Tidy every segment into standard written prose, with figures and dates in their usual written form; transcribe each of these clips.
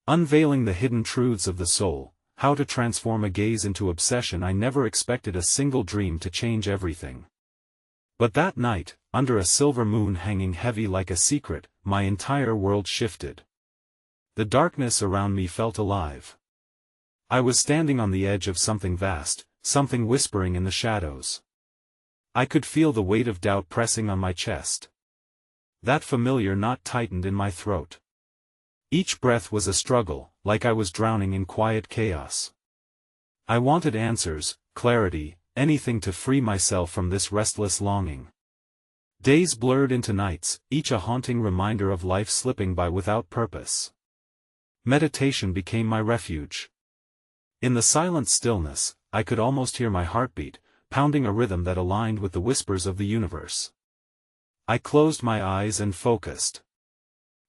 Unveiling the hidden truths of the soul, how to transform a gaze into obsession. I never expected a single dream to change everything. But that night, under a silver moon hanging heavy like a secret, my entire world shifted. The darkness around me felt alive. I was standing on the edge of something vast, something whispering in the shadows. I could feel the weight of doubt pressing on my chest. That familiar knot tightened in my throat. Each breath was a struggle, like I was drowning in quiet chaos. I wanted answers, clarity, anything to free myself from this restless longing. Days blurred into nights, each a haunting reminder of life slipping by without purpose. Meditation became my refuge. In the silent stillness, I could almost hear my heartbeat, pounding a rhythm that aligned with the whispers of the universe. I closed my eyes and focused.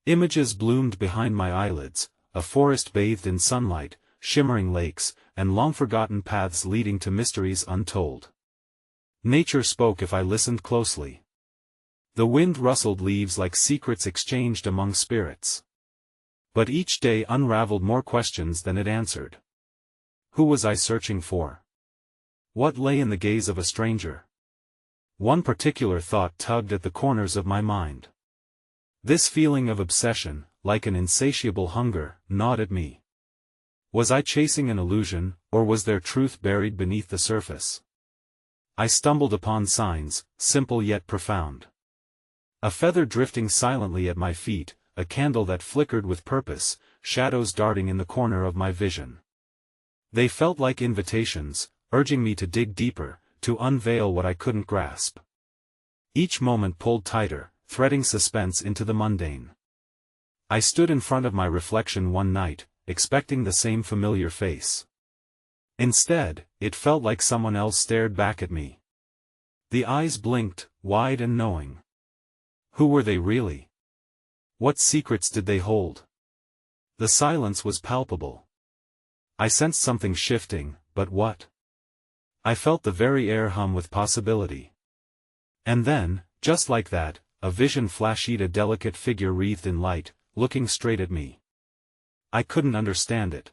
Images bloomed behind my eyelids, a forest bathed in sunlight, shimmering lakes, and long-forgotten paths leading to mysteries untold. Nature spoke if I listened closely. The wind rustled leaves like secrets exchanged among spirits. But each day unraveled more questions than it answered. Who was I searching for? What lay in the gaze of a stranger? One particular thought tugged at the corners of my mind. This feeling of obsession, like an insatiable hunger, gnawed at me. Was I chasing an illusion, or was there truth buried beneath the surface? I stumbled upon signs, simple yet profound. A feather drifting silently at my feet, a candle that flickered with purpose, shadows darting in the corner of my vision. They felt like invitations, urging me to dig deeper, to unveil what I couldn't grasp. Each moment pulled tighter, threading suspense into the mundane. I stood in front of my reflection one night, expecting the same familiar face. Instead, it felt like someone else stared back at me. The eyes blinked, wide and knowing. Who were they really? What secrets did they hold? The silence was palpable. I sensed something shifting, but what? I felt the very air hum with possibility. And then, just like that, a vision flashed, a delicate figure wreathed in light, looking straight at me. I couldn't understand it.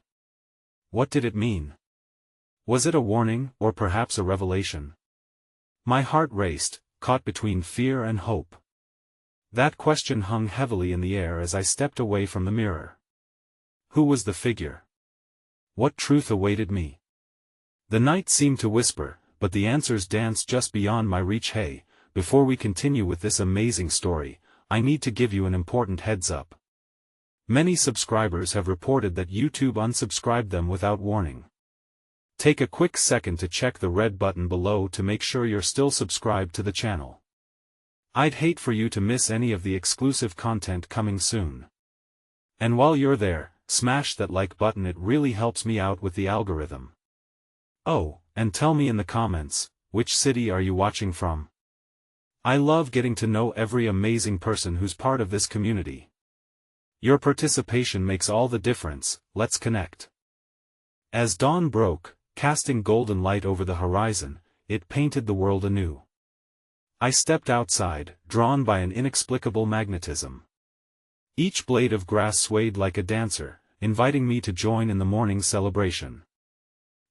What did it mean? Was it a warning, or perhaps a revelation? My heart raced, caught between fear and hope. That question hung heavily in the air as I stepped away from the mirror. Who was the figure? What truth awaited me? The night seemed to whisper, but the answers danced just beyond my reach. Hey, before we continue with this amazing story, I need to give you an important heads up. Many subscribers have reported that YouTube unsubscribed them without warning. Take a quick second to check the red button below to make sure you're still subscribed to the channel. I'd hate for you to miss any of the exclusive content coming soon. And while you're there, smash that like button, it really helps me out with the algorithm. Oh, and tell me in the comments, which city are you watching from? I love getting to know every amazing person who's part of this community. Your participation makes all the difference. Let's connect. As dawn broke, casting golden light over the horizon, it painted the world anew. I stepped outside, drawn by an inexplicable magnetism. Each blade of grass swayed like a dancer, inviting me to join in the morning celebration.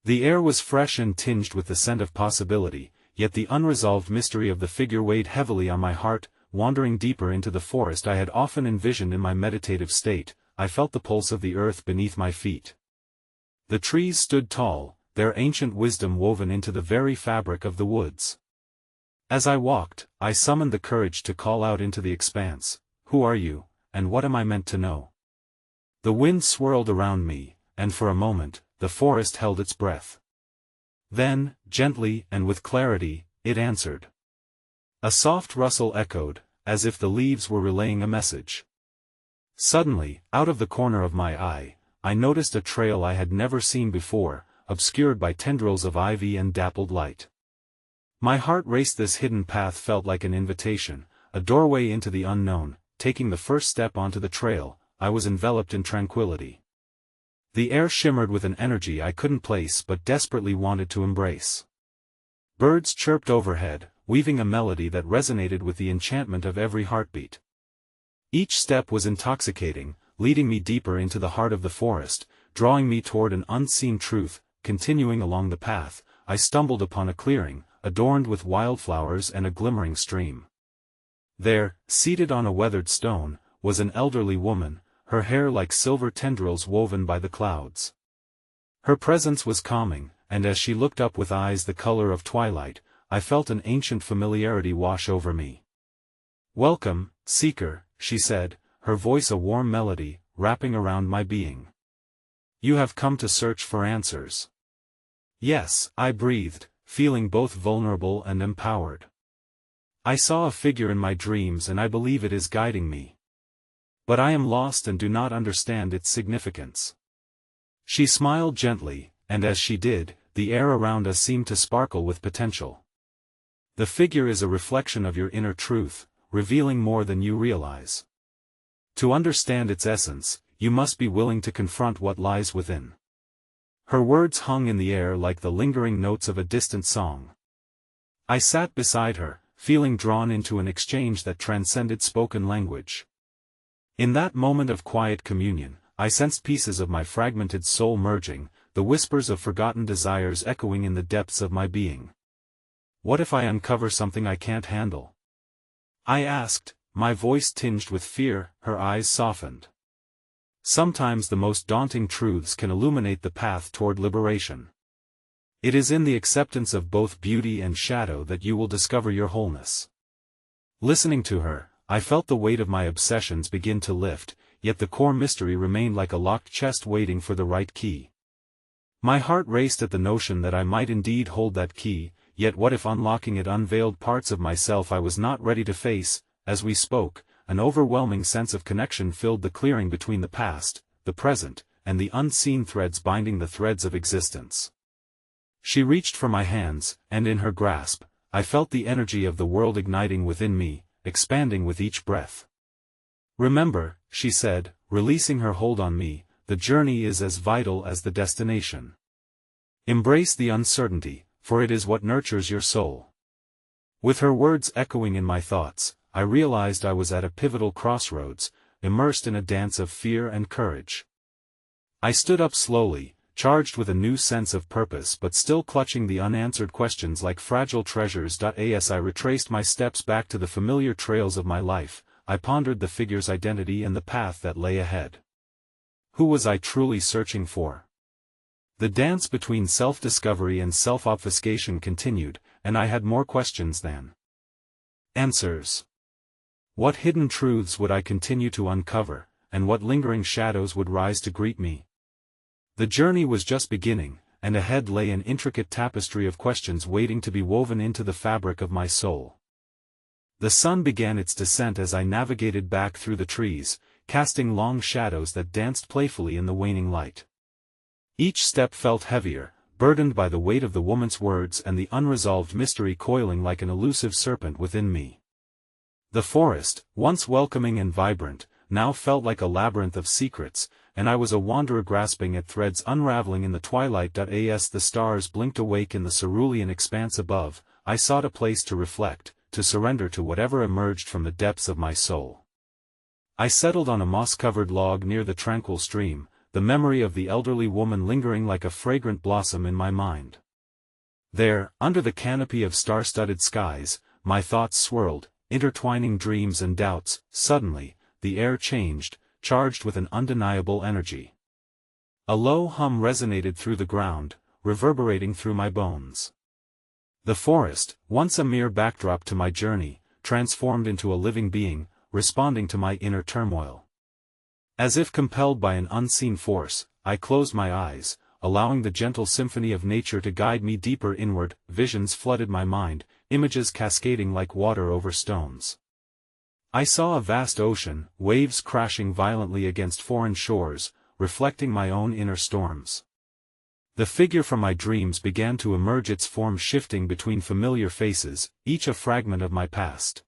The air was fresh and tinged with the scent of possibility, yet the unresolved mystery of the figure weighed heavily on my heart. Wandering deeper into the forest I had often envisioned in my meditative state, I felt the pulse of the earth beneath my feet. The trees stood tall, their ancient wisdom woven into the very fabric of the woods. As I walked, I summoned the courage to call out into the expanse, "Who are you, and what am I meant to know?" The wind swirled around me, and for a moment, the forest held its breath. Then, gently and with clarity, it answered. A soft rustle echoed, as if the leaves were relaying a message. Suddenly, out of the corner of my eye, I noticed a trail I had never seen before, obscured by tendrils of ivy and dappled light. My heart raced. This hidden path felt like an invitation, a doorway into the unknown. Taking the first step onto the trail, I was enveloped in tranquility. The air shimmered with an energy I couldn't place but desperately wanted to embrace. Birds chirped overhead, weaving a melody that resonated with the enchantment of every heartbeat. Each step was intoxicating, leading me deeper into the heart of the forest, drawing me toward an unseen truth. Continuing along the path, I stumbled upon a clearing, adorned with wildflowers and a glimmering stream. There, seated on a weathered stone, was an elderly woman, her hair like silver tendrils woven by the clouds. Her presence was calming, and as she looked up with eyes the color of twilight, I felt an ancient familiarity wash over me. "Welcome, seeker," she said, her voice a warm melody, wrapping around my being. "You have come to search for answers." "Yes," I breathed, feeling both vulnerable and empowered. "I saw a figure in my dreams and I believe it is guiding me. But I am lost and do not understand its significance." She smiled gently, and as she did, the air around us seemed to sparkle with potential. "The figure is a reflection of your inner truth, revealing more than you realize. To understand its essence, you must be willing to confront what lies within." Her words hung in the air like the lingering notes of a distant song. I sat beside her, feeling drawn into an exchange that transcended spoken language. In that moment of quiet communion, I sensed pieces of my fragmented soul merging, the whispers of forgotten desires echoing in the depths of my being. "What if I uncover something I can't handle?" I asked, my voice tinged with fear. Her eyes softened. "Sometimes the most daunting truths can illuminate the path toward liberation. It is in the acceptance of both beauty and shadow that you will discover your wholeness." Listening to her, I felt the weight of my obsessions begin to lift, yet the core mystery remained like a locked chest waiting for the right key. My heart raced at the notion that I might indeed hold that key, yet what if unlocking it unveiled parts of myself I was not ready to face? As we spoke, an overwhelming sense of connection filled the clearing between the past, the present, and the unseen threads binding the threads of existence. She reached for my hands, and in her grasp, I felt the energy of the world igniting within me, expanding with each breath. "Remember," she said, releasing her hold on me, "the journey is as vital as the destination. Embrace the uncertainty, for it is what nurtures your soul." With her words echoing in my thoughts, I realized I was at a pivotal crossroads, immersed in a dance of fear and courage. I stood up slowly, charged with a new sense of purpose but still clutching the unanswered questions like fragile treasures. As I retraced my steps back to the familiar trails of my life, I pondered the figure's identity and the path that lay ahead. Who was I truly searching for? The dance between self-discovery and self-obfuscation continued, and I had more questions than answers. What hidden truths would I continue to uncover, and what lingering shadows would rise to greet me? The journey was just beginning, and ahead lay an intricate tapestry of questions waiting to be woven into the fabric of my soul. The sun began its descent as I navigated back through the trees, casting long shadows that danced playfully in the waning light. Each step felt heavier, burdened by the weight of the woman's words and the unresolved mystery coiling like an elusive serpent within me. The forest, once welcoming and vibrant, now felt like a labyrinth of secrets, and I was a wanderer grasping at threads unraveling in the twilight. As the stars blinked awake in the cerulean expanse above, I sought a place to reflect, to surrender to whatever emerged from the depths of my soul. I settled on a moss-covered log near the tranquil stream, the memory of the elderly woman lingering like a fragrant blossom in my mind. There, under the canopy of star-studded skies, my thoughts swirled, intertwining dreams and doubts. Suddenly, the air changed, charged with an undeniable energy. A low hum resonated through the ground, reverberating through my bones. The forest, once a mere backdrop to my journey, transformed into a living being, responding to my inner turmoil. As if compelled by an unseen force, I closed my eyes, allowing the gentle symphony of nature to guide me deeper inward. Visions flooded my mind, images cascading like water over stones. I saw a vast ocean, waves crashing violently against foreign shores, reflecting my own inner storms. The figure from my dreams began to emerge, its form shifting between familiar faces, each a fragment of my past.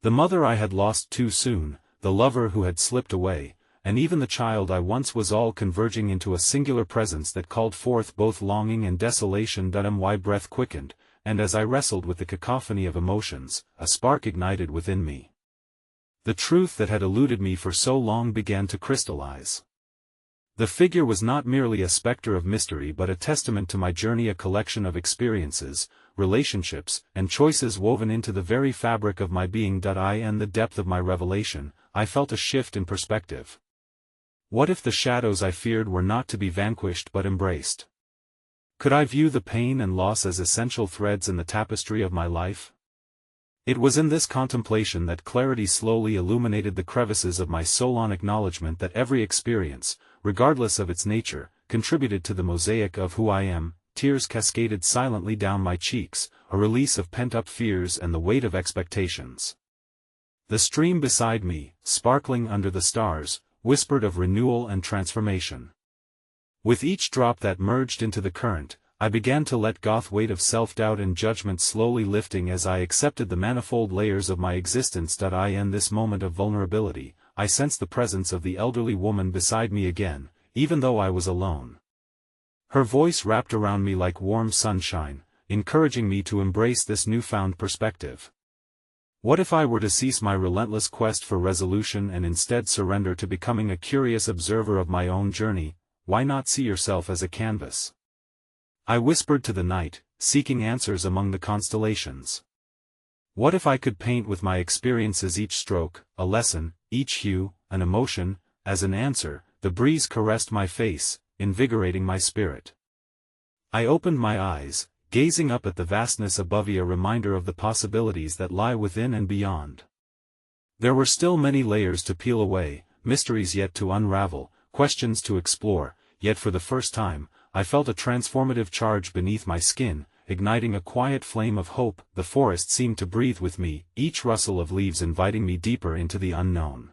The mother I had lost too soon, the lover who had slipped away, and even the child I once was, all converging into a singular presence that called forth both longing and desolation. My breath quickened, and as I wrestled with the cacophony of emotions, a spark ignited within me. The truth that had eluded me for so long began to crystallize. The figure was not merely a specter of mystery but a testament to my journey, a collection of experiences, relationships, and choices woven into the very fabric of my being. In the depth of my revelation, I felt a shift in perspective. What if the shadows I feared were not to be vanquished but embraced? Could I view the pain and loss as essential threads in the tapestry of my life? It was in this contemplation that clarity slowly illuminated the crevices of my soul, on acknowledgement that every experience, regardless of its nature, contributed to the mosaic of who I am. Tears cascaded silently down my cheeks, a release of pent-up fears and the weight of expectations. The stream beside me, sparkling under the stars, whispered of renewal and transformation. With each drop that merged into the current, I began to let go the weight of self-doubt and judgment slowly lifting as I accepted the manifold layers of my existence. In this moment of vulnerability, I sensed the presence of the elderly woman beside me again, even though I was alone. Her voice wrapped around me like warm sunshine, encouraging me to embrace this newfound perspective. What if I were to cease my relentless quest for resolution and instead surrender to becoming a curious observer of my own journey? Why not see yourself as a canvas? I whispered to the night, seeking answers among the constellations. What if I could paint with my experiences, each stroke, a lesson, each hue, an emotion? As an answer, the breeze caressed my face, invigorating my spirit. I opened my eyes, gazing up at the vastness above me, a reminder of the possibilities that lie within and beyond. There were still many layers to peel away, mysteries yet to unravel, questions to explore, yet for the first time, I felt a transformative charge beneath my skin, igniting a quiet flame of hope. The forest seemed to breathe with me, each rustle of leaves inviting me deeper into the unknown.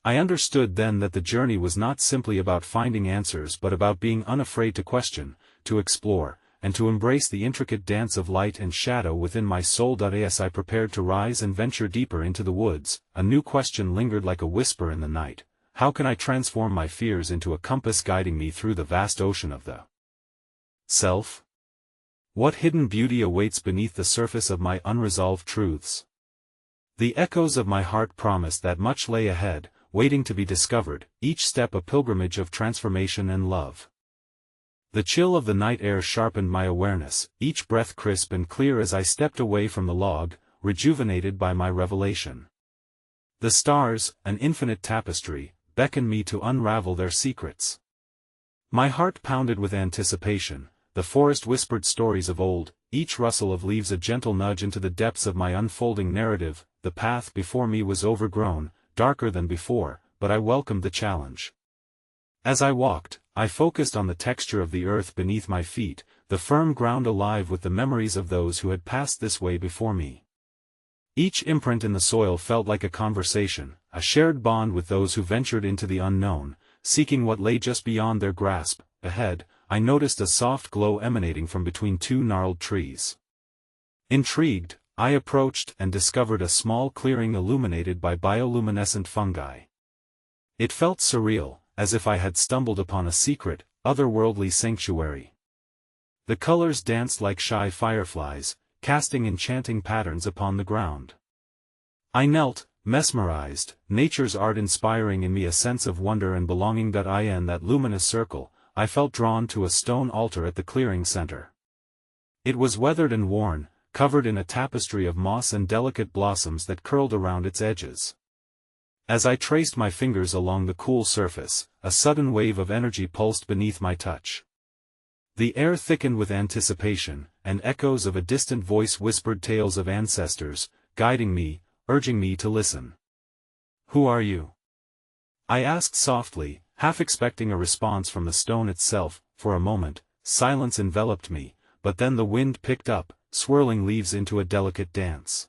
I understood then that the journey was not simply about finding answers but about being unafraid to question, to explore, and to embrace the intricate dance of light and shadow within my soul. As I prepared to rise and venture deeper into the woods, a new question lingered like a whisper in the night. How can I transform my fears into a compass guiding me through the vast ocean of the self? What hidden beauty awaits beneath the surface of my unresolved truths? The echoes of my heart promised that much lay ahead, waiting to be discovered, each step a pilgrimage of transformation and love. The chill of the night air sharpened my awareness, each breath crisp and clear as I stepped away from the log, rejuvenated by my revelation. The stars, an infinite tapestry, beckoned me to unravel their secrets. My heart pounded with anticipation, the forest whispered stories of old, each rustle of leaves a gentle nudge into the depths of my unfolding narrative. The path before me was overgrown, darker than before, but I welcomed the challenge. As I walked, I focused on the texture of the earth beneath my feet, the firm ground alive with the memories of those who had passed this way before me. Each imprint in the soil felt like a conversation, a shared bond with those who ventured into the unknown, seeking what lay just beyond their grasp. Ahead, I noticed a soft glow emanating from between two gnarled trees. Intrigued, I approached and discovered a small clearing illuminated by bioluminescent fungi. It felt surreal, as if I had stumbled upon a secret, otherworldly sanctuary. The colors danced like shy fireflies, casting enchanting patterns upon the ground. I knelt, mesmerized, nature's art inspiring in me a sense of wonder and belonging. In that luminous circle, I felt drawn to a stone altar at the clearing center. It was weathered and worn, covered in a tapestry of moss and delicate blossoms that curled around its edges. As I traced my fingers along the cool surface, a sudden wave of energy pulsed beneath my touch. The air thickened with anticipation, and echoes of a distant voice whispered tales of ancestors, guiding me, urging me to listen. "Who are you?" I asked softly, half expecting a response from the stone itself. For a moment, silence enveloped me, but then the wind picked up, swirling leaves into a delicate dance.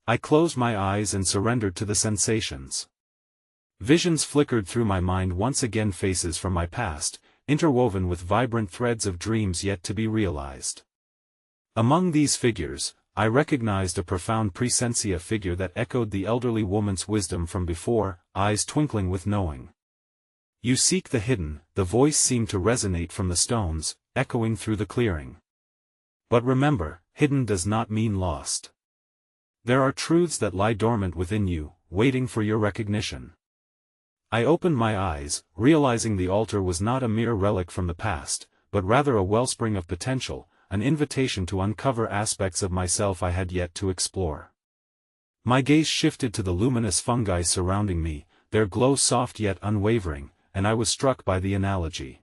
I closed my eyes and surrendered to the sensations. Visions flickered through my mind once again, faces from my past, interwoven with vibrant threads of dreams yet to be realized. Among these figures, I recognized a profound presence, a figure that echoed the elderly woman's wisdom from before, eyes twinkling with knowing. "You seek the hidden," the voice seemed to resonate from the stones, echoing through the clearing. "But remember, hidden does not mean lost. There are truths that lie dormant within you, waiting for your recognition." I opened my eyes, realizing the altar was not a mere relic from the past, but rather a wellspring of potential, an invitation to uncover aspects of myself I had yet to explore. My gaze shifted to the luminous fungi surrounding me, their glow soft yet unwavering, and I was struck by the analogy.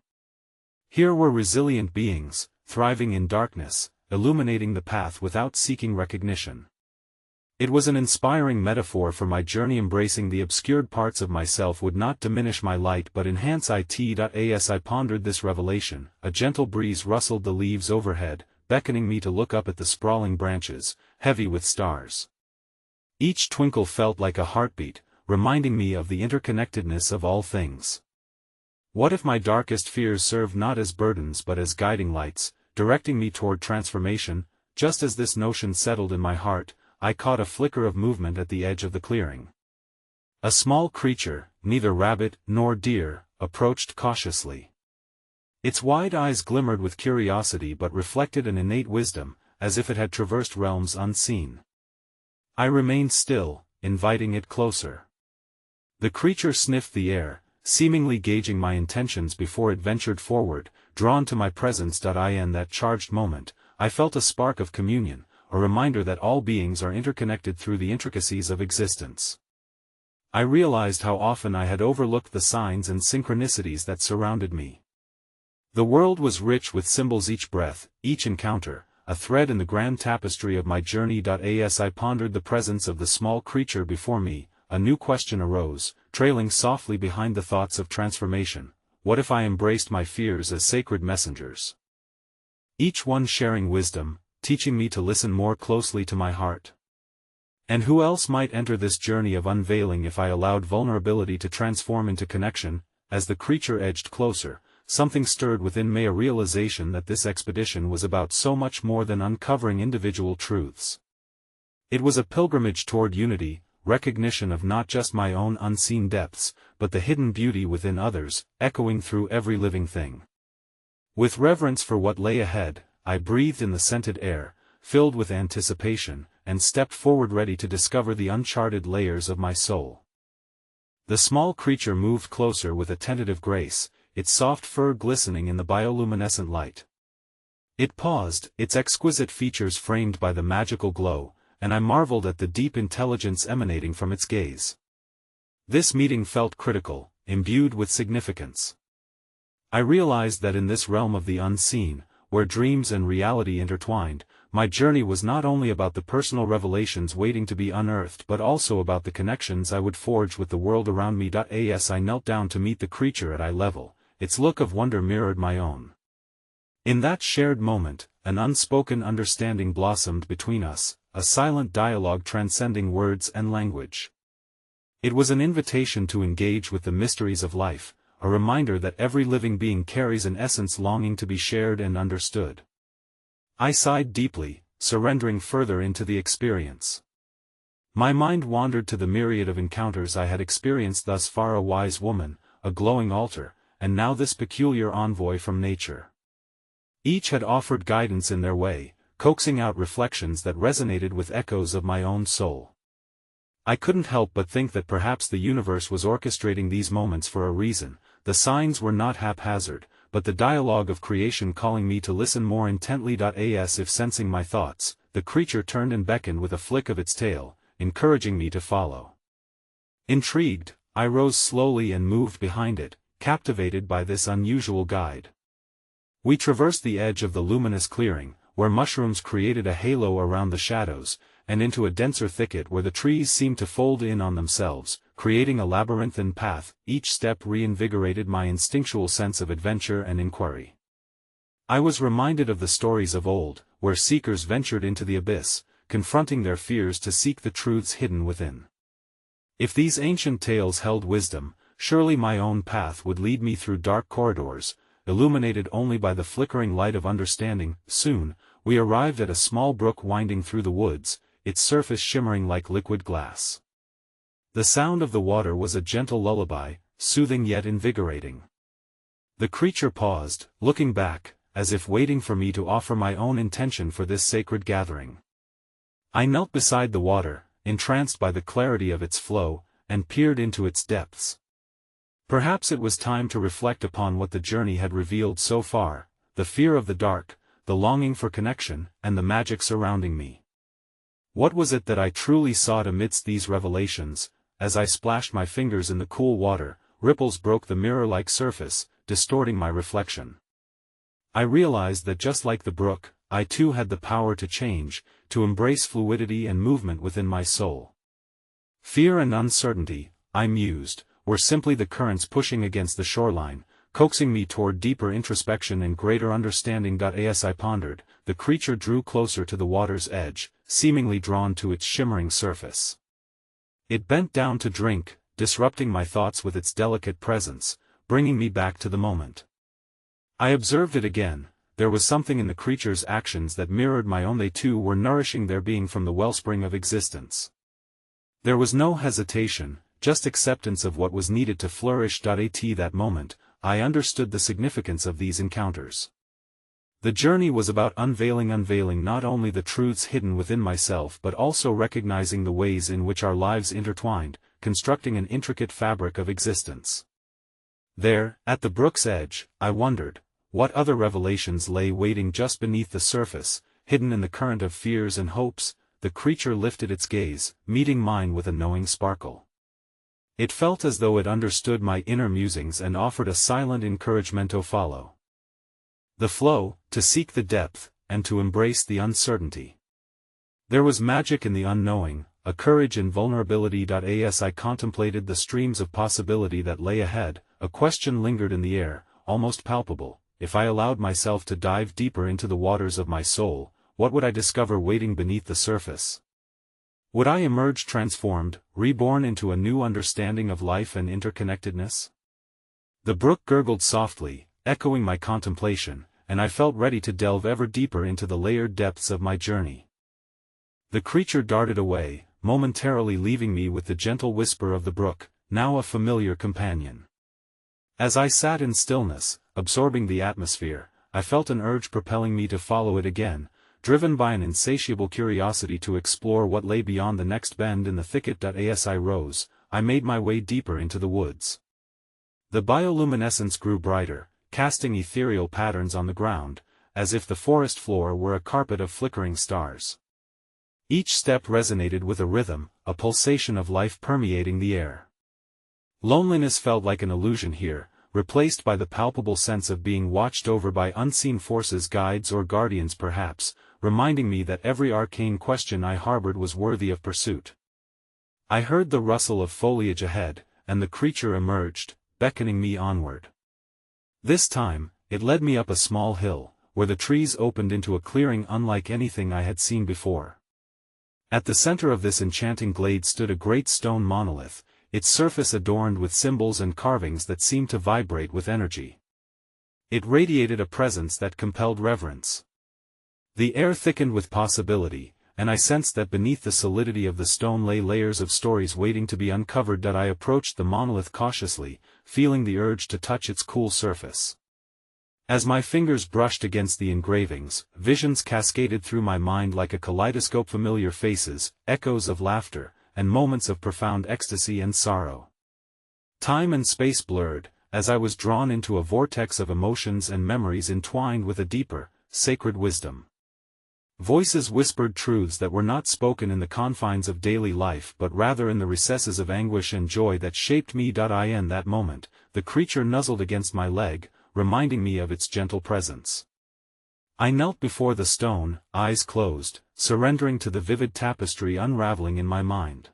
Here were resilient beings, thriving in darkness, illuminating the path without seeking recognition. It was an inspiring metaphor for my journey. Embracing the obscured parts of myself would not diminish my light but enhance it. As I pondered this revelation, a gentle breeze rustled the leaves overhead, beckoning me to look up at the sprawling branches, heavy with stars. Each twinkle felt like a heartbeat, reminding me of the interconnectedness of all things. What if my darkest fears served not as burdens but as guiding lights, directing me toward transformation? Just as this notion settled in my heart, I caught a flicker of movement at the edge of the clearing. A small creature, neither rabbit nor deer, approached cautiously. Its wide eyes glimmered with curiosity but reflected an innate wisdom, as if it had traversed realms unseen. I remained still, inviting it closer. The creature sniffed the air, seemingly gauging my intentions before it ventured forward, drawn to my presence. In that charged moment, I felt a spark of communion, a reminder that all beings are interconnected through the intricacies of existence. I realized how often I had overlooked the signs and synchronicities that surrounded me. The world was rich with symbols. Each breath, each encounter, a thread in the grand tapestry of my journey. As I pondered the presence of the small creature before me, a new question arose, trailing softly behind the thoughts of transformation. What if I embraced my fears as sacred messengers? Each one sharing wisdom, teaching me to listen more closely to my heart. And who else might enter this journey of unveiling if I allowed vulnerability to transform into connection? As the creature edged closer, something stirred within me, a realization that this expedition was about so much more than uncovering individual truths. It was a pilgrimage toward unity, recognition of not just my own unseen depths, but the hidden beauty within others, echoing through every living thing. With reverence for what lay ahead, I breathed in the scented air, filled with anticipation, and stepped forward ready to discover the uncharted layers of my soul. The small creature moved closer with a tentative grace, its soft fur glistening in the bioluminescent light. It paused, its exquisite features framed by the magical glow, and I marveled at the deep intelligence emanating from its gaze. This meeting felt critical, imbued with significance. I realized that in this realm of the unseen, where dreams and reality intertwined, my journey was not only about the personal revelations waiting to be unearthed but also about the connections I would forge with the world around me. As I knelt down to meet the creature at eye level, its look of wonder mirrored my own. In that shared moment, an unspoken understanding blossomed between us, a silent dialogue transcending words and language. It was an invitation to engage with the mysteries of life, a reminder that every living being carries an essence longing to be shared and understood. I sighed deeply, surrendering further into the experience. My mind wandered to the myriad of encounters I had experienced thus far, a wise woman, a glowing altar, and now this peculiar envoy from nature. Each had offered guidance in their way, coaxing out reflections that resonated with echoes of my own soul. I couldn't help but think that perhaps the universe was orchestrating these moments for a reason. The signs were not haphazard, but the dialogue of creation calling me to listen more intently. As if sensing my thoughts, the creature turned and beckoned with a flick of its tail, encouraging me to follow. Intrigued, I rose slowly and moved behind it, captivated by this unusual guide. We traversed the edge of the luminous clearing, where mushrooms created a halo around the shadows, and into a denser thicket where the trees seemed to fold in on themselves, creating a labyrinthine path. Each step reinvigorated my instinctual sense of adventure and inquiry. I was reminded of the stories of old, where seekers ventured into the abyss, confronting their fears to seek the truths hidden within. If these ancient tales held wisdom, surely my own path would lead me through dark corridors, illuminated only by the flickering light of understanding. Soon, we arrived at a small brook winding through the woods, its surface shimmering like liquid glass. The sound of the water was a gentle lullaby, soothing yet invigorating. The creature paused, looking back, as if waiting for me to offer my own intention for this sacred gathering. I knelt beside the water, entranced by the clarity of its flow, and peered into its depths. Perhaps it was time to reflect upon what the journey had revealed so far, the fear of the dark, the longing for connection, and the magic surrounding me. What was it that I truly sought amidst these revelations? As I splashed my fingers in the cool water, ripples broke the mirror-like surface, distorting my reflection. I realized that just like the brook, I too had the power to change, to embrace fluidity and movement within my soul. Fear and uncertainty, I mused, were simply the currents pushing against the shoreline, coaxing me toward deeper introspection and greater understanding. As I pondered, the creature drew closer to the water's edge, seemingly drawn to its shimmering surface. It bent down to drink, disrupting my thoughts with its delicate presence, bringing me back to the moment. I observed it again. There was something in the creature's actions that mirrored my own. They too were nourishing their being from the wellspring of existence. There was no hesitation, just acceptance of what was needed to flourish. At that moment, I understood the significance of these encounters. The journey was about unveiling not only the truths hidden within myself but also recognizing the ways in which our lives intertwined, constructing an intricate fabric of existence. There, at the brook's edge, I wondered, what other revelations lay waiting just beneath the surface, hidden in the current of fears and hopes. The creature lifted its gaze, meeting mine with a knowing sparkle. It felt as though it understood my inner musings and offered a silent encouragement to follow the flow, to seek the depth, and to embrace the uncertainty. There was magic in the unknowing, a courage in vulnerability. As I contemplated the streams of possibility that lay ahead, a question lingered in the air, almost palpable. If I allowed myself to dive deeper into the waters of my soul, what would I discover waiting beneath the surface? Would I emerge transformed, reborn into a new understanding of life and interconnectedness? The brook gurgled softly, echoing my contemplation, and I felt ready to delve ever deeper into the layered depths of my journey. The creature darted away, momentarily leaving me with the gentle whisper of the brook, now a familiar companion. As I sat in stillness, absorbing the atmosphere, I felt an urge propelling me to follow it again, driven by an insatiable curiosity to explore what lay beyond the next bend in the thicket. As I rose, I made my way deeper into the woods. The bioluminescence grew brighter, casting ethereal patterns on the ground, as if the forest floor were a carpet of flickering stars. Each step resonated with a rhythm, a pulsation of life permeating the air. Loneliness felt like an illusion here, replaced by the palpable sense of being watched over by unseen forces, guides or guardians perhaps, reminding me that every arcane question I harbored was worthy of pursuit. I heard the rustle of foliage ahead, and the creature emerged, beckoning me onward. This time, it led me up a small hill, where the trees opened into a clearing unlike anything I had seen before. At the center of this enchanting glade stood a great stone monolith, its surface adorned with symbols and carvings that seemed to vibrate with energy. It radiated a presence that compelled reverence. The air thickened with possibility, and I sensed that beneath the solidity of the stone lay layers of stories waiting to be uncovered. I approached the monolith cautiously, feeling the urge to touch its cool surface. As my fingers brushed against the engravings, visions cascaded through my mind like a kaleidoscope: familiar faces, echoes of laughter, and moments of profound ecstasy and sorrow. Time and space blurred, as I was drawn into a vortex of emotions and memories entwined with a deeper, sacred wisdom. Voices whispered truths that were not spoken in the confines of daily life but rather in the recesses of anguish and joy that shaped me. In that moment, the creature nuzzled against my leg, reminding me of its gentle presence. I knelt before the stone, eyes closed, surrendering to the vivid tapestry unraveling in my mind.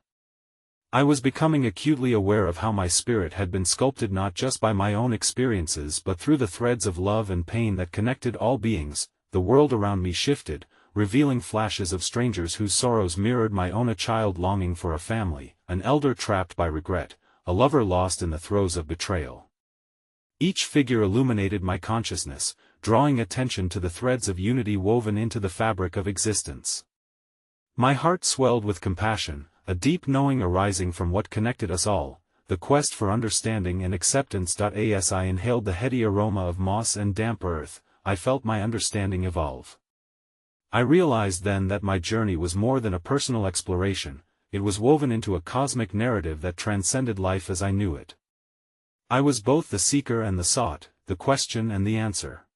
I was becoming acutely aware of how my spirit had been sculpted not just by my own experiences but through the threads of love and pain that connected all beings. The world around me shifted, revealing flashes of strangers whose sorrows mirrored my own: a child longing for a family, an elder trapped by regret, a lover lost in the throes of betrayal. Each figure illuminated my consciousness, drawing attention to the threads of unity woven into the fabric of existence. My heart swelled with compassion, a deep knowing arising from what connected us all, the quest for understanding and acceptance. As I inhaled the heady aroma of moss and damp earth, I felt my understanding evolve. I realized then that my journey was more than a personal exploration, it was woven into a cosmic narrative that transcended life as I knew it. I was both the seeker and the sought, the question and the answer.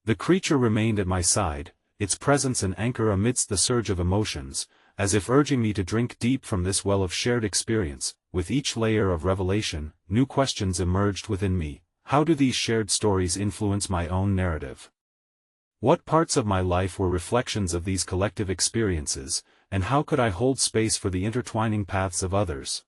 The creature remained at my side, its presence an anchor amidst the surge of emotions, as if urging me to drink deep from this well of shared experience. With each layer of revelation, new questions emerged within me. How do these shared stories influence my own narrative? What parts of my life were reflections of these collective experiences, and how could I hold space for the intertwining paths of others?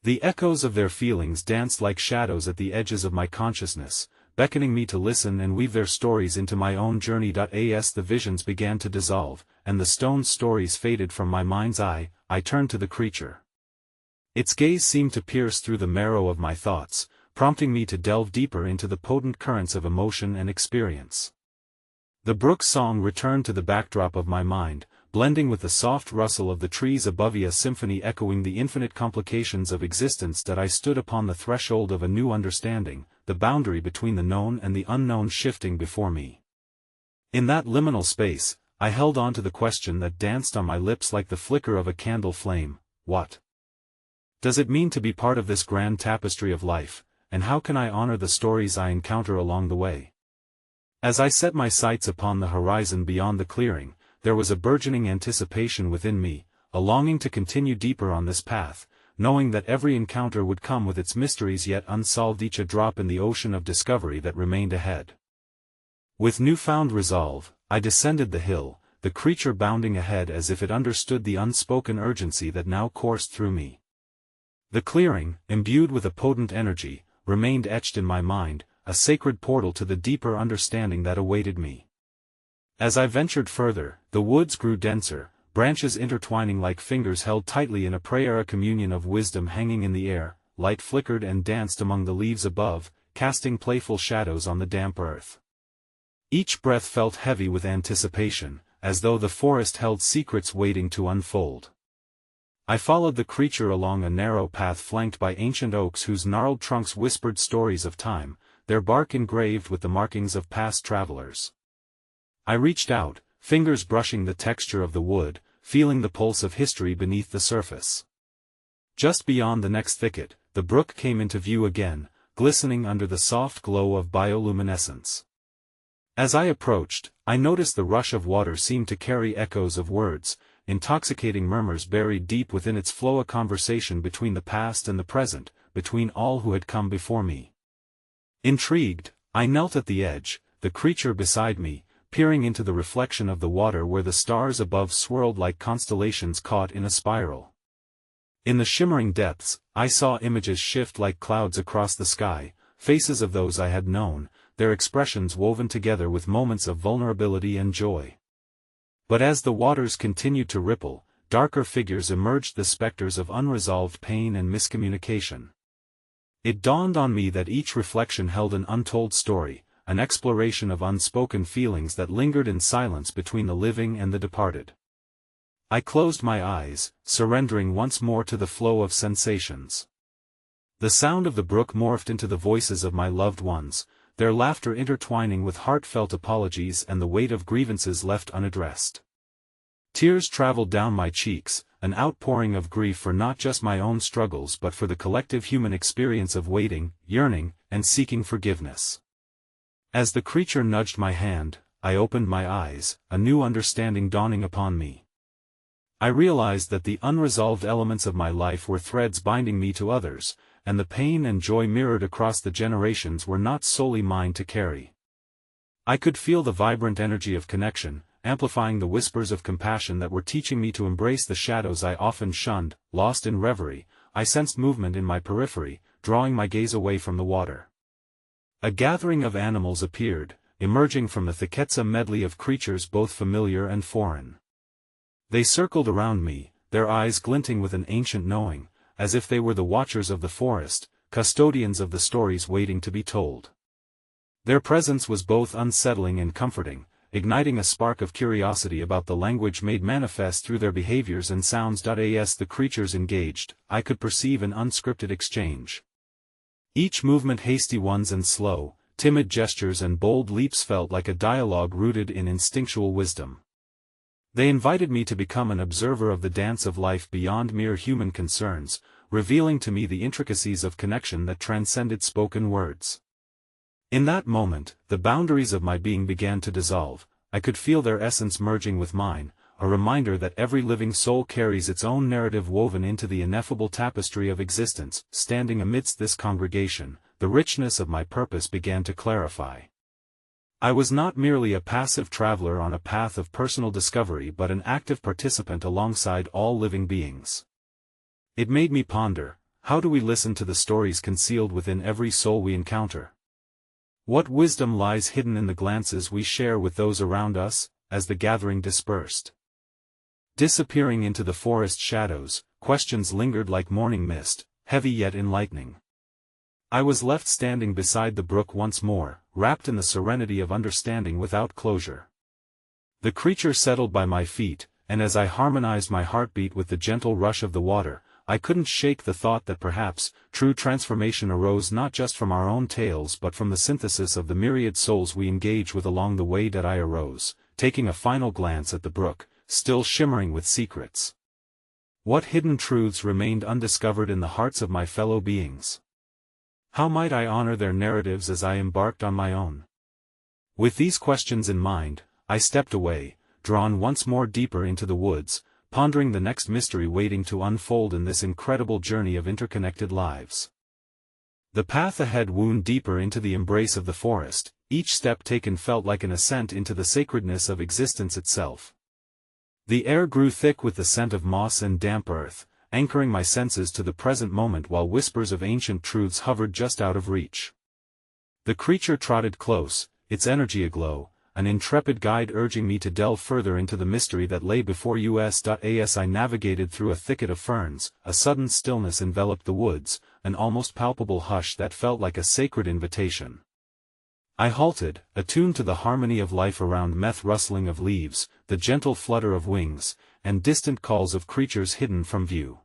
The echoes of their feelings danced like shadows at the edges of my consciousness, beckoning me to listen and weave their stories into my own journey. As the visions began to dissolve, and the stone stories faded from my mind's eye, I turned to the creature. Its gaze seemed to pierce through the marrow of my thoughts, prompting me to delve deeper into the potent currents of emotion and experience. The brook's song returned to the backdrop of my mind, blending with the soft rustle of the trees above me, a symphony echoing the infinite complications of existence. That I stood upon the threshold of a new understanding, the boundary between the known and the unknown shifting before me. In that liminal space, I held on to the question that danced on my lips like the flicker of a candle flame: what does it mean to be part of this grand tapestry of life, and how can I honor the stories I encounter along the way? As I set my sights upon the horizon beyond the clearing, there was a burgeoning anticipation within me, a longing to continue deeper on this path, knowing that every encounter would come with its mysteries yet unsolved, each a drop in the ocean of discovery that remained ahead. With newfound resolve, I descended the hill, the creature bounding ahead as if it understood the unspoken urgency that now coursed through me. The clearing, imbued with a potent energy, remained etched in my mind, a sacred portal to the deeper understanding that awaited me. As I ventured further, the woods grew denser, branches intertwining like fingers held tightly in a prayer, a communion of wisdom hanging in the air. Light flickered and danced among the leaves above, casting playful shadows on the damp earth. Each breath felt heavy with anticipation, as though the forest held secrets waiting to unfold. I followed the creature along a narrow path flanked by ancient oaks whose gnarled trunks whispered stories of time, their bark engraved with the markings of past travelers. I reached out, fingers brushing the texture of the wood, feeling the pulse of history beneath the surface. Just beyond the next thicket, the brook came into view again, glistening under the soft glow of bioluminescence. As I approached, I noticed the rush of water seemed to carry echoes of words, intoxicating murmurs buried deep within its flow, a conversation between the past and the present, between all who had come before me. Intrigued, I knelt at the edge, the creature beside me, peering into the reflection of the water where the stars above swirled like constellations caught in a spiral. In the shimmering depths, I saw images shift like clouds across the sky, faces of those I had known, their expressions woven together with moments of vulnerability and joy. But as the waters continued to ripple, darker figures emerged, the specters of unresolved pain and miscommunication. It dawned on me that each reflection held an untold story, an exploration of unspoken feelings that lingered in silence between the living and the departed. I closed my eyes, surrendering once more to the flow of sensations. The sound of the brook morphed into the voices of my loved ones, their laughter intertwining with heartfelt apologies and the weight of grievances left unaddressed. Tears traveled down my cheeks, an outpouring of grief for not just my own struggles but for the collective human experience of waiting, yearning, and seeking forgiveness. As the creature nudged my hand, I opened my eyes, a new understanding dawning upon me. I realized that the unresolved elements of my life were threads binding me to others, and the pain and joy mirrored across the generations were not solely mine to carry. I could feel the vibrant energy of connection, amplifying the whispers of compassion that were teaching me to embrace the shadows I often shunned. Lost in reverie, I sensed movement in my periphery, drawing my gaze away from the water. A gathering of animals appeared, emerging from the thickets, a medley of creatures both familiar and foreign. They circled around me, their eyes glinting with an ancient knowing, as if they were the watchers of the forest, custodians of the stories waiting to be told. Their presence was both unsettling and comforting, igniting a spark of curiosity about the language made manifest through their behaviors and sounds. As the creatures engaged, I could perceive an unscripted exchange. Each movement, hasty ones and slow, timid gestures and bold leaps, felt like a dialogue rooted in instinctual wisdom. They invited me to become an observer of the dance of life beyond mere human concerns, revealing to me the intricacies of connection that transcended spoken words. In that moment, the boundaries of my being began to dissolve. I could feel their essence merging with mine, a reminder that every living soul carries its own narrative woven into the ineffable tapestry of existence. Standing amidst this congregation, the richness of my purpose began to clarify. I was not merely a passive traveler on a path of personal discovery but an active participant alongside all living beings. It made me ponder, how do we listen to the stories concealed within every soul we encounter? What wisdom lies hidden in the glances we share with those around us? As the gathering dispersed, disappearing into the forest shadows, questions lingered like morning mist, heavy yet enlightening. I was left standing beside the brook once more, wrapped in the serenity of understanding without closure. The creature settled by my feet, and as I harmonized my heartbeat with the gentle rush of the water, I couldn't shake the thought that perhaps, true transformation arose not just from our own tales but from the synthesis of the myriad souls we engage with along the way. That I arose, taking a final glance at the brook, still shimmering with secrets. What hidden truths remained undiscovered in the hearts of my fellow beings? How might I honor their narratives as I embarked on my own? With these questions in mind, I stepped away, drawn once more deeper into the woods, pondering the next mystery waiting to unfold in this incredible journey of interconnected lives. The path ahead wound deeper into the embrace of the forest, each step taken felt like an ascent into the sacredness of existence itself. The air grew thick with the scent of moss and damp earth, anchoring my senses to the present moment while whispers of ancient truths hovered just out of reach. The creature trotted close, its energy aglow, an intrepid guide urging me to delve further into the mystery that lay before us. As I navigated through a thicket of ferns, a sudden stillness enveloped the woods, an almost palpable hush that felt like a sacred invitation. I halted, attuned to the harmony of life around me, rustling of leaves, the gentle flutter of wings, and distant calls of creatures hidden from view.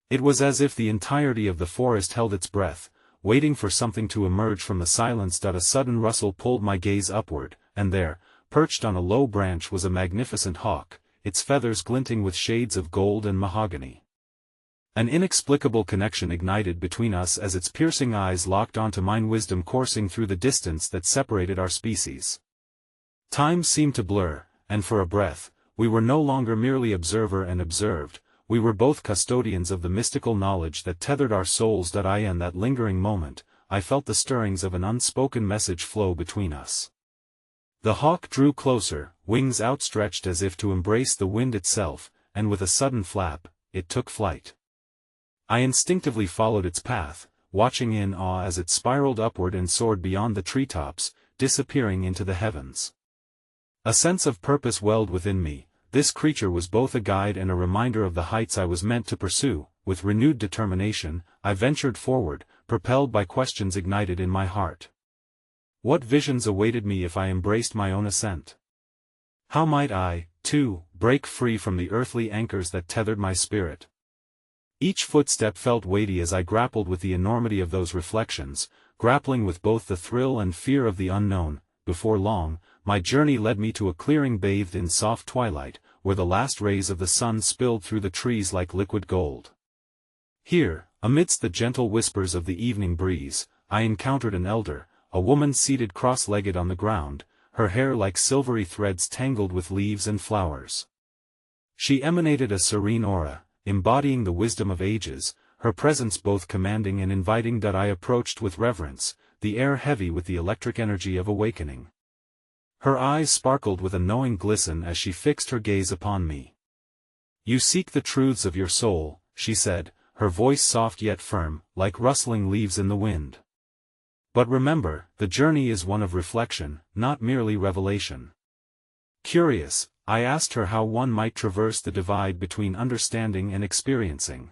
It was as if the entirety of the forest held its breath, waiting for something to emerge from the silence. A sudden rustle pulled my gaze upward, and there, perched on a low branch, was a magnificent hawk, its feathers glinting with shades of gold and mahogany. An inexplicable connection ignited between us as its piercing eyes locked onto mine, wisdom coursing through the distance that separated our species. Time seemed to blur, and for a breath, we were no longer merely observer and observed, we were both custodians of the mystical knowledge that tethered our souls. In that lingering moment, I felt the stirrings of an unspoken message flow between us. The hawk drew closer, wings outstretched as if to embrace the wind itself, and with a sudden flap, it took flight. I instinctively followed its path, watching in awe as it spiraled upward and soared beyond the treetops, disappearing into the heavens. A sense of purpose welled within me. This creature was both a guide and a reminder of the heights I was meant to pursue. With renewed determination, I ventured forward, propelled by questions ignited in my heart. What visions awaited me if I embraced my own ascent? How might I, too, break free from the earthly anchors that tethered my spirit? Each footstep felt weighty as I grappled with the enormity of those reflections, grappling with both the thrill and fear of the unknown. Before long, my journey led me to a clearing bathed in soft twilight, where the last rays of the sun spilled through the trees like liquid gold. Here, amidst the gentle whispers of the evening breeze, I encountered an elder, a woman seated cross-legged on the ground, her hair like silvery threads tangled with leaves and flowers. She emanated a serene aura, embodying the wisdom of ages, her presence both commanding and inviting. I approached with reverence, the air heavy with the electric energy of awakening. Her eyes sparkled with a knowing glisten as she fixed her gaze upon me. "You seek the truths of your soul," she said, her voice soft yet firm, like rustling leaves in the wind. "But remember, the journey is one of reflection, not merely revelation." Curious, I asked her how one might traverse the divide between understanding and experiencing.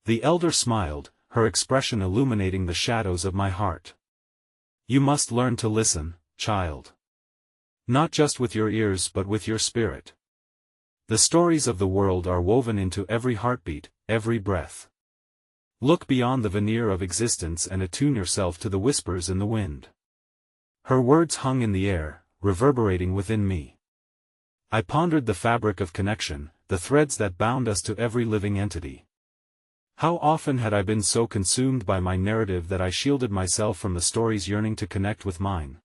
The elder smiled, her expression illuminating the shadows of my heart. "You must learn to listen, child. Not just with your ears but with your spirit. The stories of the world are woven into every heartbeat, every breath. Look beyond the veneer of existence and attune yourself to the whispers in the wind." Her words hung in the air, reverberating within me. I pondered the fabric of connection, the threads that bound us to every living entity. How often had I been so consumed by my narrative that I shielded myself from the story's yearning to connect with mine?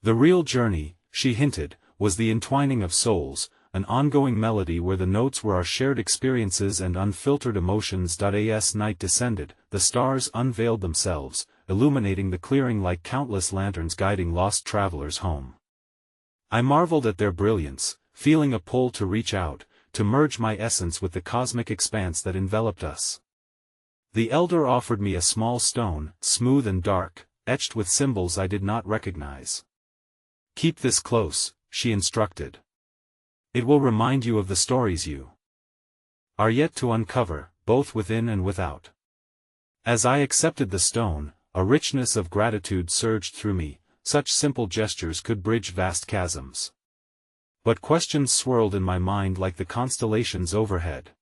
The real journey, she hinted, was the entwining of souls, an ongoing melody where the notes were our shared experiences and unfiltered emotions. As night descended, the stars unveiled themselves, illuminating the clearing like countless lanterns guiding lost travelers home. I marveled at their brilliance, feeling a pull to reach out, to merge my essence with the cosmic expanse that enveloped us. The elder offered me a small stone, smooth and dark, etched with symbols I did not recognize. "Keep this close," she instructed. "It will remind you of the stories you are yet to uncover, both within and without." As I accepted the stone, a richness of gratitude surged through me. Such simple gestures could bridge vast chasms. But questions swirled in my mind like the constellations overhead.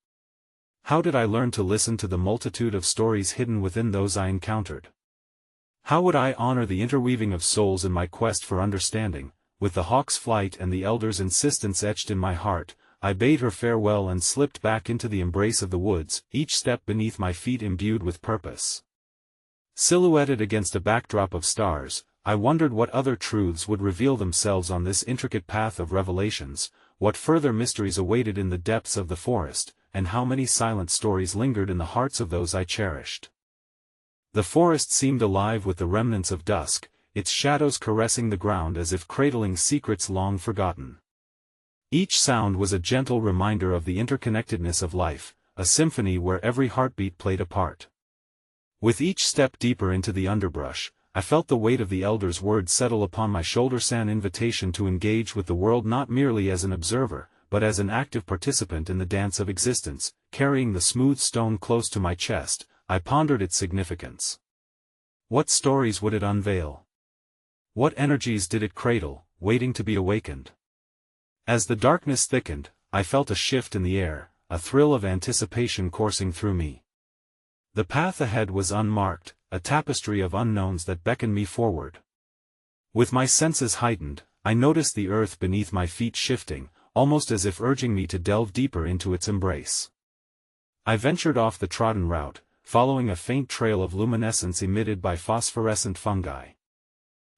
How did I learn to listen to the multitude of stories hidden within those I encountered? How would I honor the interweaving of souls in my quest for understanding? With the hawk's flight and the elder's insistence etched in my heart, I bade her farewell and slipped back into the embrace of the woods, each step beneath my feet imbued with purpose. Silhouetted against a backdrop of stars, I wondered what other truths would reveal themselves on this intricate path of revelations, what further mysteries awaited in the depths of the forest, and how many silent stories lingered in the hearts of those I cherished. The forest seemed alive with the remnants of dusk, its shadows caressing the ground as if cradling secrets long forgotten. Each sound was a gentle reminder of the interconnectedness of life, a symphony where every heartbeat played a part. With each step deeper into the underbrush, I felt the weight of the elder's words settle upon my shoulders, an invitation to engage with the world not merely as an observer, but as an active participant in the dance of existence. Carrying the smooth stone close to my chest, I pondered its significance. What stories would it unveil? What energies did it cradle, waiting to be awakened? As the darkness thickened, I felt a shift in the air, a thrill of anticipation coursing through me. The path ahead was unmarked, a tapestry of unknowns that beckoned me forward. With my senses heightened, I noticed the earth beneath my feet shifting, almost as if urging me to delve deeper into its embrace. I ventured off the trodden route, following a faint trail of luminescence emitted by phosphorescent fungi.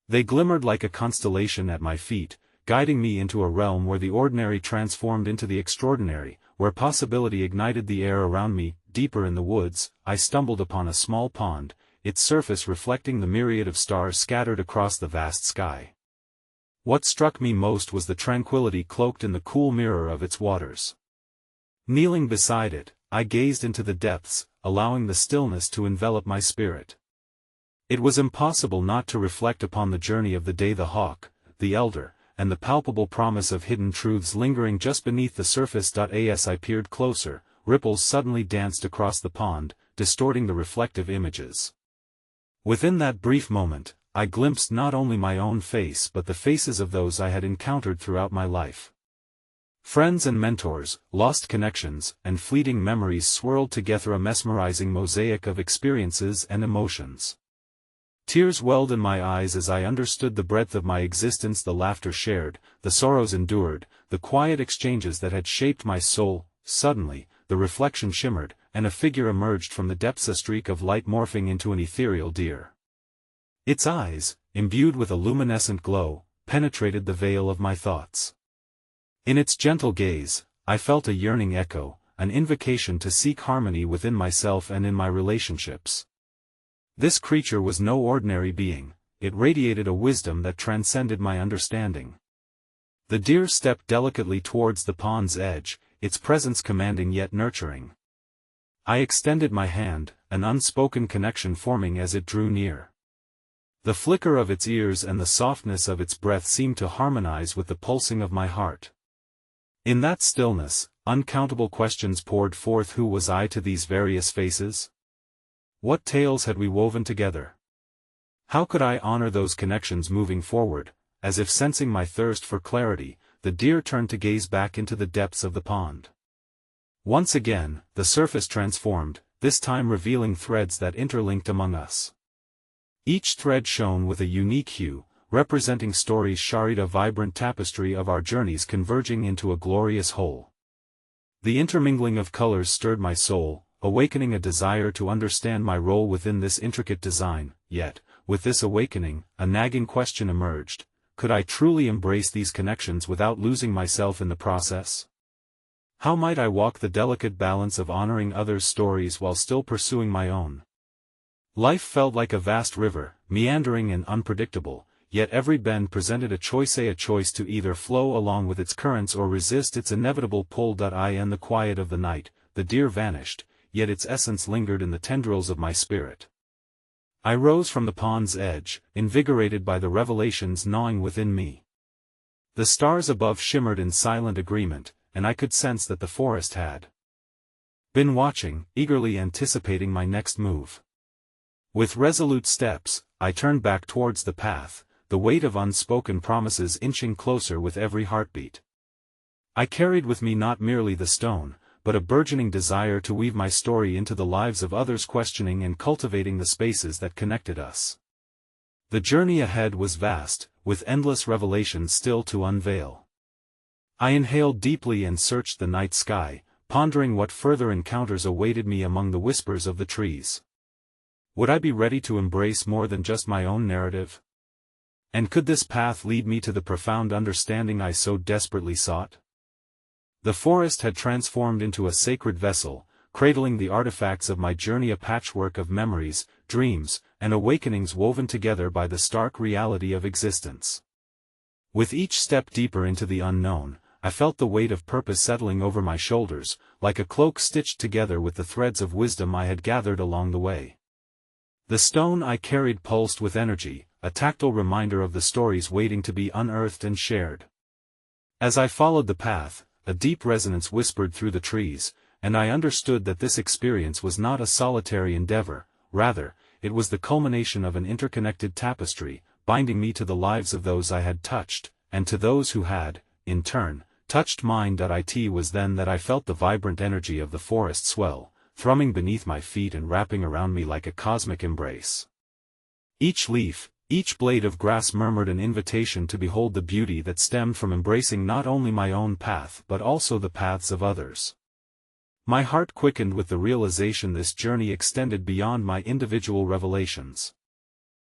They glimmered like a constellation at my feet, guiding me into a realm where the ordinary transformed into the extraordinary, where possibility ignited the air around me. Deeper in the woods, I stumbled upon a small pond, its surface reflecting the myriad of stars scattered across the vast sky. What struck me most was the tranquility cloaked in the cool mirror of its waters. Kneeling beside it, I gazed into the depths, allowing the stillness to envelop my spirit. It was impossible not to reflect upon the journey of the day, the hawk, the elder, and the palpable promise of hidden truths lingering just beneath the surface. As I peered closer, ripples suddenly danced across the pond, distorting the reflective images. Within that brief moment, I glimpsed not only my own face but the faces of those I had encountered throughout my life. Friends and mentors, lost connections, and fleeting memories swirled together, a mesmerizing mosaic of experiences and emotions. Tears welled in my eyes as I understood the breadth of my existence, the laughter shared, the sorrows endured, the quiet exchanges that had shaped my soul. Suddenly, the reflection shimmered, and a figure emerged from the depths, a streak of light morphing into an ethereal deer. Its eyes, imbued with a luminescent glow, penetrated the veil of my thoughts. In its gentle gaze, I felt a yearning echo, an invocation to seek harmony within myself and in my relationships. This creature was no ordinary being, it radiated a wisdom that transcended my understanding. The deer stepped delicately towards the pond's edge, its presence commanding yet nurturing. I extended my hand, an unspoken connection forming as it drew near. The flicker of its ears and the softness of its breath seemed to harmonize with the pulsing of my heart. In that stillness, uncountable questions poured forth. Who was I to these various faces? What tales had we woven together? How could I honor those connections moving forward? As if sensing my thirst for clarity, the deer turned to gaze back into the depths of the pond. Once again, the surface transformed, this time revealing threads that interlinked among us. Each thread shone with a unique hue, representing stories sharied a vibrant tapestry of our journeys converging into a glorious whole. The intermingling of colors stirred my soul, awakening a desire to understand my role within this intricate design, yet, with this awakening, a nagging question emerged: could I truly embrace these connections without losing myself in the process? How might I walk the delicate balance of honoring others' stories while still pursuing my own? Life felt like a vast river, meandering and unpredictable, yet every bend presented a choice to either flow along with its currents or resist its inevitable pull. In the quiet of the night, the deer vanished, yet its essence lingered in the tendrils of my spirit. I rose from the pond's edge, invigorated by the revelations gnawing within me. The stars above shimmered in silent agreement, and I could sense that the forest had been watching, eagerly anticipating my next move. With resolute steps, I turned back towards the path, the weight of unspoken promises inching closer with every heartbeat. I carried with me not merely the stone, but a burgeoning desire to weave my story into the lives of others, questioning and cultivating the spaces that connected us. The journey ahead was vast, with endless revelations still to unveil. I inhaled deeply and searched the night sky, pondering what further encounters awaited me among the whispers of the trees. Would I be ready to embrace more than just my own narrative? And could this path lead me to the profound understanding I so desperately sought? The forest had transformed into a sacred vessel, cradling the artifacts of my journey, a patchwork of memories, dreams, and awakenings woven together by the stark reality of existence. With each step deeper into the unknown, I felt the weight of purpose settling over my shoulders, like a cloak stitched together with the threads of wisdom I had gathered along the way. The stone I carried pulsed with energy, a tactile reminder of the stories waiting to be unearthed and shared. As I followed the path, a deep resonance whispered through the trees, and I understood that this experience was not a solitary endeavor. Rather, it was the culmination of an interconnected tapestry, binding me to the lives of those I had touched, and to those who had, in turn, touched mine. It was then that I felt the vibrant energy of the forest swell, thrumming beneath my feet and wrapping around me like a cosmic embrace. Each leaf, each blade of grass murmured an invitation to behold the beauty that stemmed from embracing not only my own path but also the paths of others. My heart quickened with the realization this journey extended beyond my individual revelations.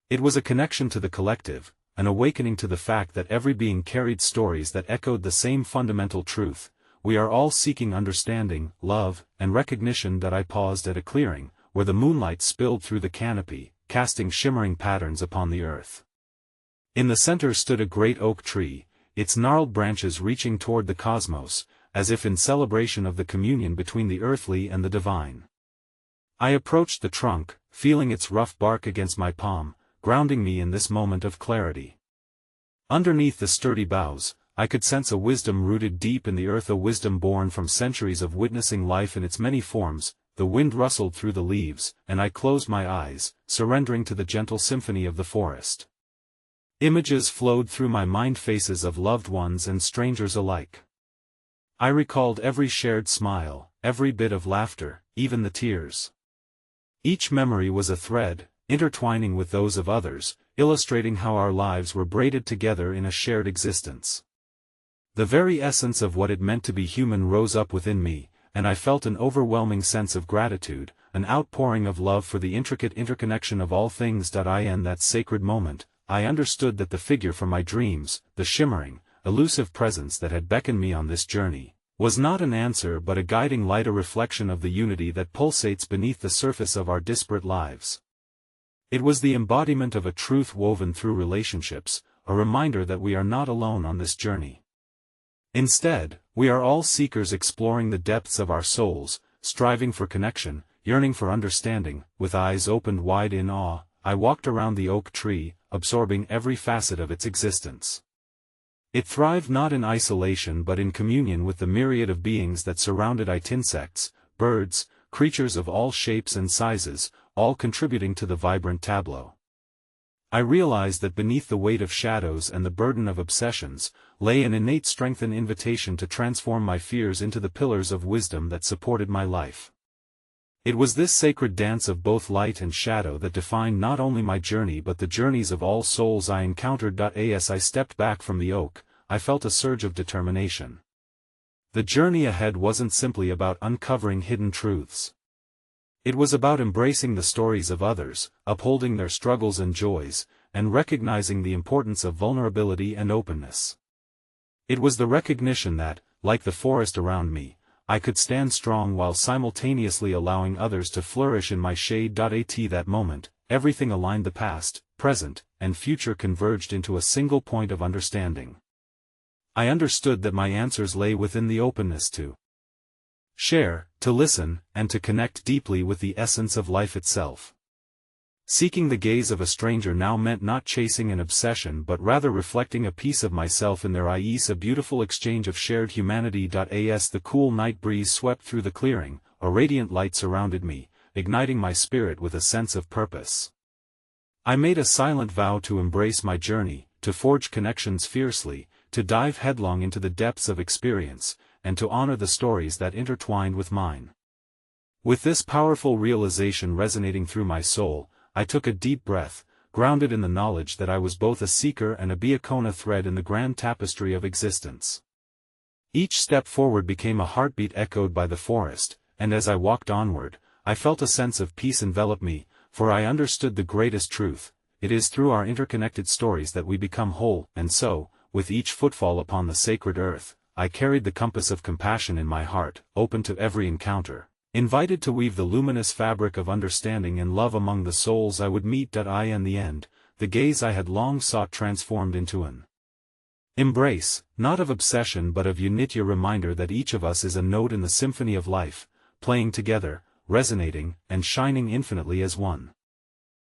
It was a connection to the collective, an awakening to the fact that every being carried stories that echoed the same fundamental truth: we are all seeking understanding, love, and recognition. I paused at a clearing, where the moonlight spilled through the canopy, casting shimmering patterns upon the earth. In the center stood a great oak tree, its gnarled branches reaching toward the cosmos, as if in celebration of the communion between the earthly and the divine. I approached the trunk, feeling its rough bark against my palm, grounding me in this moment of clarity. Underneath the sturdy boughs, I could sense a wisdom rooted deep in the earth, a wisdom born from centuries of witnessing life in its many forms. The wind rustled through the leaves, and I closed my eyes, surrendering to the gentle symphony of the forest. Images flowed through my mind, faces of loved ones and strangers alike. I recalled every shared smile, every bit of laughter, even the tears. Each memory was a thread, intertwining with those of others, illustrating how our lives were braided together in a shared existence. The very essence of what it meant to be human rose up within me, and I felt an overwhelming sense of gratitude, an outpouring of love for the intricate interconnection of all things. In that sacred moment, I understood that the figure from my dreams, the shimmering, elusive presence that had beckoned me on this journey, was not an answer but a guiding light, a reflection of the unity that pulsates beneath the surface of our disparate lives. It was the embodiment of a truth woven through relationships, a reminder that we are not alone on this journey. Instead, we are all seekers exploring the depths of our souls, striving for connection, yearning for understanding. With eyes opened wide in awe, I walked around the oak tree, absorbing every facet of its existence. It thrived not in isolation but in communion with the myriad of beings that surrounded it: insects, birds, creatures of all shapes and sizes, all contributing to the vibrant tableau. I realized that beneath the weight of shadows and the burden of obsessions, lay an innate strength, an invitation to transform my fears into the pillars of wisdom that supported my life. It was this sacred dance of both light and shadow that defined not only my journey but the journeys of all souls I encountered. As I stepped back from the oak, I felt a surge of determination. The journey ahead wasn't simply about uncovering hidden truths. It was about embracing the stories of others, upholding their struggles and joys, and recognizing the importance of vulnerability and openness. It was the recognition that, like the forest around me, I could stand strong while simultaneously allowing others to flourish in my shade. At that moment, everything aligned: the past, present, and future converged into a single point of understanding. I understood that my answers lay within the openness to share, to listen, and to connect deeply with the essence of life itself. Seeking the gaze of a stranger now meant not chasing an obsession but rather reflecting a piece of myself in their eyes, a beautiful exchange of shared humanity. As the cool night breeze swept through the clearing, a radiant light surrounded me, igniting my spirit with a sense of purpose. I made a silent vow to embrace my journey, to forge connections fiercely, to dive headlong into the depths of experience, and to honor the stories that intertwined with mine. With this powerful realization resonating through my soul, I took a deep breath, grounded in the knowledge that I was both a seeker and a beacon, a thread in the grand tapestry of existence. Each step forward became a heartbeat echoed by the forest, and as I walked onward, I felt a sense of peace envelop me, for I understood the greatest truth: it is through our interconnected stories that we become whole. And so, with each footfall upon the sacred earth, I carried the compass of compassion in my heart, open to every encounter, invited to weave the luminous fabric of understanding and love among the souls I would meet. In the end, the gaze I had long sought transformed into an embrace, not of obsession but of unity, a reminder that each of us is a note in the symphony of life, playing together, resonating, and shining infinitely as one.